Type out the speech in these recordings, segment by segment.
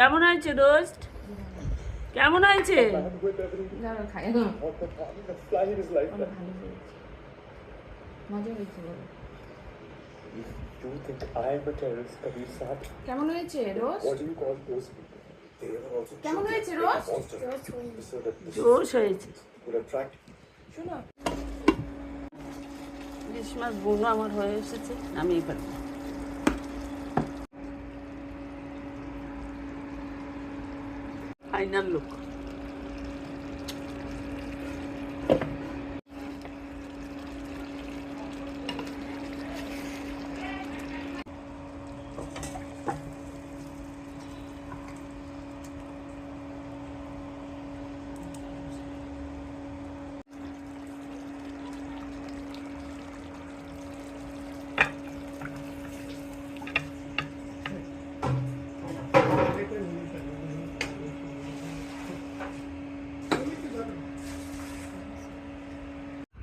কেমন হয়েছে রোস্ট? কেমন হয়েছে? কেমন হয়েছে রোস্ট? কেমন হয়েছে রোস্ট? জোশ হয়েছে। শোনো, ইলিশ মাছ বুনো আমার হয়ে এসেছে, নামিয়ে ফেলবো। Final look.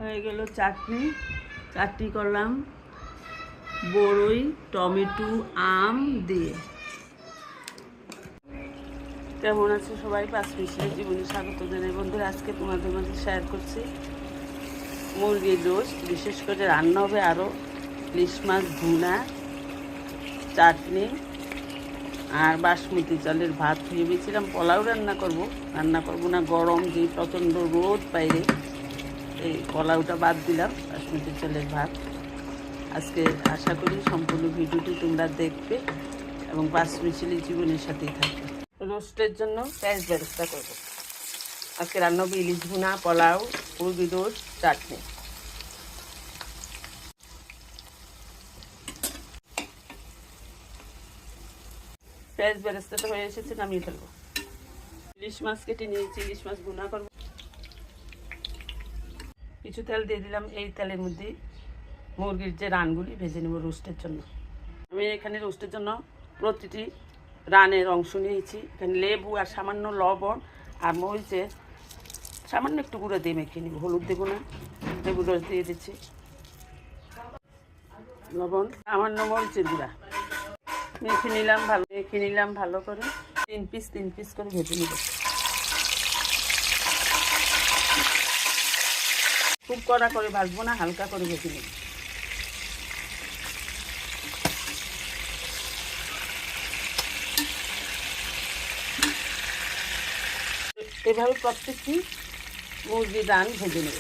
হয়ে গেল চাটনি। চাটনি করলাম বড়ই, টমেটো, আম দিয়ে। কেমন আছে সবাই? 5 মিনিটের জীবনে স্বাগত জানাই বন্ধুরা। আজকে তোমাদের মাঝে শেয়ার করছি মুরগির রোস্ট। বিশেষ করে রান্না হবে আরও ইলিশ মাছ ভুনা, চাটনি আর বাসমতি চালের ভাত ভেবেছিলাম পোলাও রান্না করব না, গরম যে প্রচণ্ড রোদ বাইরে, এই পোলাওটা বাদ দিলাম, বাসমতি চালের ভাত। আজকে আশা করি সম্পূর্ণ ভিডিওটি তোমরা দেখবে এবং 5 মিনিটের জীবনের সাথেই থাকবে। রোস্টের জন্য পেঁয়াজ ব্যবস্থা করব। আজকে রান্না হবে ইলিশ ভুনা, পোলাও, মুরগির রোস্ট, চাটনি। পেঁয়াজ বেরেস্তাটা হয়ে এসেছে, নামিয়ে ফেলবো। ইলিশ মাছ কেটে নিয়েছি, ইলিশ মাছ ভুনা করবো। কিছু তেল দিয়ে দিলাম, এই তেলের মধ্যে মুরগির যে রানগুলি ভেজে নেব রোস্টের জন্য। আমি এখানে রোস্টের জন্য প্রতিটি রানের অংশ নিয়েছি। এখানে লেবু আর সামান্য লবণ আর মরিচের সামান্য একটু গুঁড়ো দিয়ে মেখে নেব। হলুদ দেবো না, লেবু রস দিয়ে দিচ্ছি, লবণ, সামান্য মরিচের গুঁড়া মেখে নিলাম ভালো করে। 3 পিস করে ভেজে নেব। খুব কড়া করে ভাজবো না, হালকা করে ভেজে নেব। এভাবে প্রত্যেকটি মুরগির রান ভেজে নেব।